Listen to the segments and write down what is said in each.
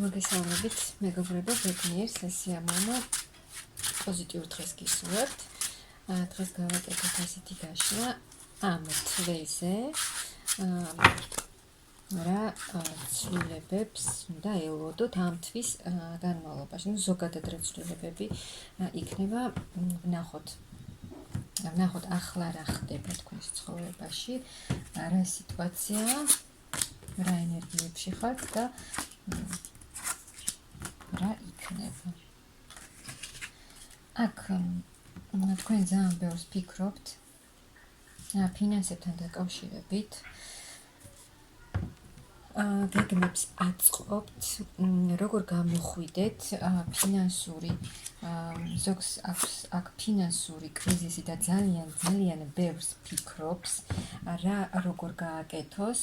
მოგესალმებით, მეგობრებო, ბედნიერ სასიამოვნო პოზიტიურ დღეს გისურვებთ. დღეს გავაკეთოთ ასეთი გაშლა ამ თვეზე, რა ცვლილებებს უნდა ელოდოთ ამ თვის განმავლობაში. ზოგადად რა ცვლილებები იქნება, ვნახოთ ახლა რა ხდება თქვენს ცხოვრებაში, რა სიტუაცია, რა ენერგიებში ხართ და რა იქნება. აქ თქვენ ძალიან ბევრს ფიქრობთ ფინანსებთან დაკავშირებით, გეგმებს აწყობთ, როგორ გამოხვიდეთ ფინანსური, ზოგს აქვს აქ ფინანსური კრიზისი და ძალიან ბევრს ფიქრობს, რა როგორ გააკეთოს,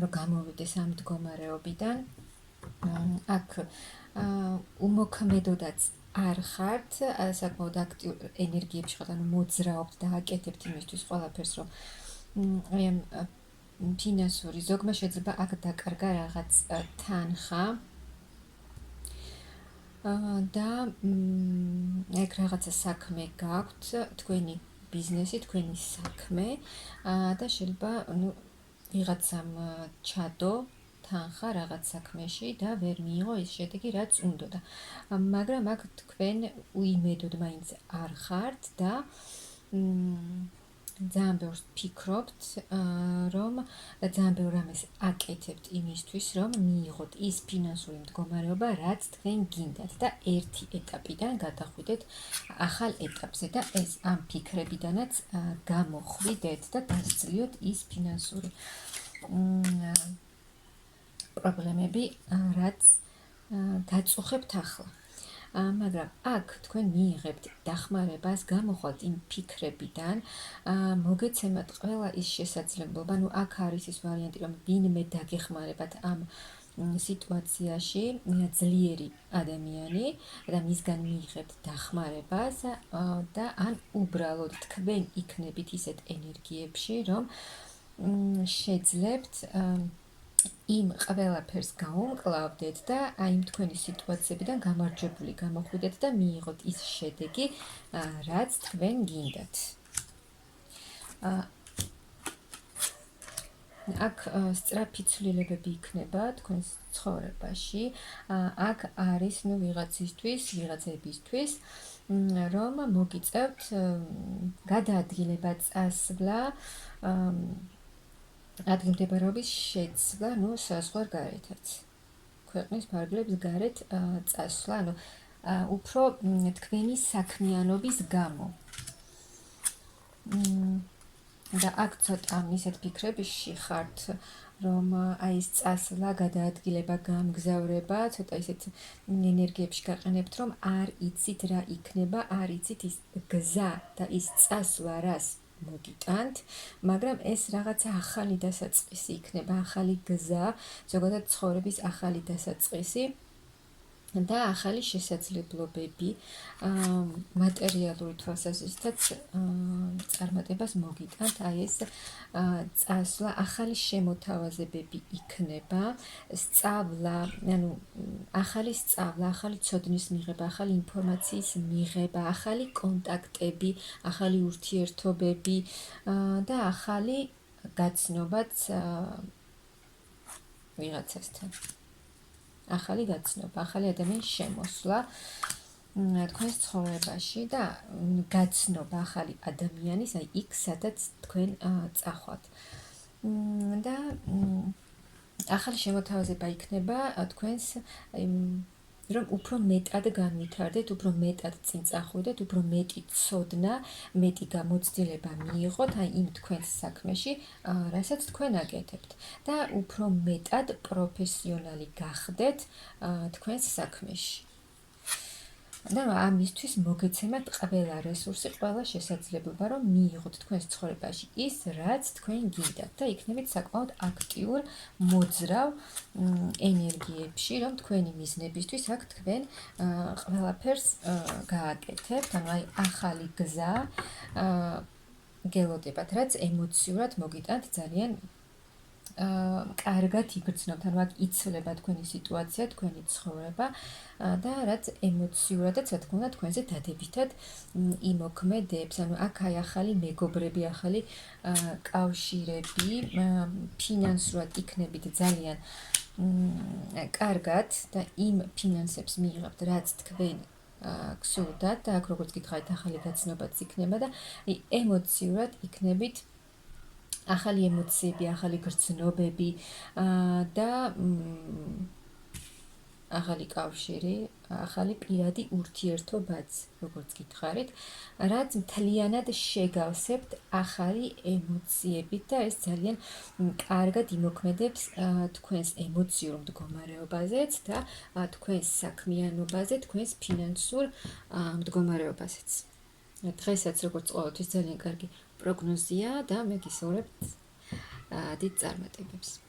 რომ გამოვიდეს ამ მდგომარეობიდან. აქ უმოქმედოდაც არ ხართ, საკმაოდ აქტიურ ენერგიებში ხართ, ანუ მოძრაობთ და აკეთებთ იმისთვის ყველაფერს, რომ აი ამ ფინანსური ზოგმა შეიძლება აქ დაკარგა რაღაც თანხა და ეგ რაღაცა საქმე გაქვთ, თქვენი ბიზნესი, თქვენი საქმე და შეიძლება ვიღაცამ ჩადო თანხა რაღაც საქმეში და ვერ მიიღო ის შედეგი, რაც უნდოდა. მაგრამ აქ თქვენ უიმედოდ მაინც არ ხართ და ძალიან ბევრს ფიქრობთ, რომ ძალიან ბევრ რამეს აკეთებთ იმისთვის, რომ მიიღოთ ის ფინანსური მდგომარეობა, რაც თქვენ გინდათ და ერთი ეტაპიდან გადახვიდეთ ახალ ეტაპზე და ეს ამ ფიქრებიდანაც გამოხვიდეთ და დასძლიოთ ის ფინანსური პრობლემები, რაც გაწუხებთ ახლა. მაგრამ აქ თქვენ მიიღებთ დახმარებას, გამოხვალთ იმ ფიქრებიდან, მოგეცემათ ყველა ის შესაძლებლობა, აქ არის ის ვარიანტი, რომ ვინმე დაგეხმარებათ ამ სიტუაციაში, ძლიერი ადამიანი და მისგან მიიღებთ დახმარებას და ან უბრალოდ თქვენ იქნებით ისეთ ენერგიებში, რომ შეძლებთ იმ ყველაფერს გაუმკლავდეთ და აი იმ თქვენი სიტუაციებიდან გამარჯვებული გამოხვიდეთ და მიიღოთ ის შედეგი, რაც თქვენ გინდათ. აქ სწრაფი ცვლილებები იქნება თქვენს ცხოვრებაში. აქ არის ვიღაცებისთვის, რომ მოგიწევთ გადაადგილება, წასვლა, ადგილმდებარეობის შეცვლა, საზღვარგარეთაც. ქვეყნის ფარგლებს გარეთ წასვლა, უფრო თქვენი საქმიანობის გამო. და აქ ცოტა ისეთ ფიქრებში ხართ, რომ აი ეს წასვლა, გადაადგილება, გამგზავრება, ცოტა ისეთ ენერგიებში გაყენებთ, რომ არ იცით რა იქნება, არ იცით ის გზა და ის წასვლა რას მოგიტანთ, მაგრამ ეს რაღაცა ახალი დასაწყისი იქნება, ახალი გზა, ზოგადად ცხოვრების ახალი დასაწყისი და ახალი შესაძლებლობები, მატერიალური თვალსაზრისითაც წარმატებას მოგიტანთ, აი ეს წასვლა, ახალი შემოთავაზებები იქნება, სწავლა, ახალი სწავლა, ახალი ცოდნის მიღება, ახალი ინფორმაციის მიღება, ახალი კონტაქტები, ახალი ურთიერთობები და ახალი გაცნობაც ვიღაცასთან. ახალი გაცნობა, ახალი ადამიანის შემოსვლა თქვენს ცხოვრებაში და გაცნობა ახალი ადამიანის, აი იქ, სადაც თქვენ წახვალთ. და ახალი შემოთავაზება იქნება თქვენს, რომ უფრო მეტად განვითარდეთ, უფრო მეტად წინ წახვიდეთ, უფრო მეტი ცოდნა, მეტი გამოცდილება მიიღოთ აი იმ თქვენს საქმეში, რასაც თქვენ აკეთებთ და უფრო მეტად პროფესიონალი გახდეთ თქვენს საქმეში. და ამისთვის მოგეცემათ ყველა რესურსი, ყველა შესაძლებლობა, რომ მიიღოთ თქვენს ცხოვრებაში ის, რაც თქვენ გინდათ და იქნებით საკმაოდ აქტიურ, მოძრავ ენერგიებში, რომ თქვენი მიზნებისთვის აქ თქვენ ყველაფერს გააკეთებთ, აი ახალი გზა გელოდებათ, რაც ემოციურად მოგიტანთ ძალიან კარგად იგრძნობთ, ანუ აქ იცვლება თქვენი სიტუაცია, თქვენი ცხოვრება და რაც ემოციურადაც, რა თქმა უნდა, თქვენზე დადებითად იმოქმედებს. ანუ აქ აი ახალი მეგობრები, ახალი კავშირები, ფინანსურად იქნებით ძალიან კარგად და იმ ფინანსებს მიიღებთ, რაც თქვენ გსურდათ და აქ როგორც გითხარით, ახალი გაცნობაც იქნება და ემოციურად იქნებით ახალი ემოციები, ახალი გრძნობები და ახალი კავშირი, ახალი პირადი ურთიერთობაც, როგორც გითხარით, რაც მთლიანად შეგავსებთ ახალი ემოციებით და ეს ძალიან კარგად იმოქმედებს თქვენს ემოციურ მდგომარეობაზეც და თქვენს საქმიანობაზე, თქვენს ფინანსურ მდგომარეობაზეც. დღესაც როგორც ყოველთვის ძალიან კარგი პროგნოზია და მე გისურვებთ დიდ წარმატებებს.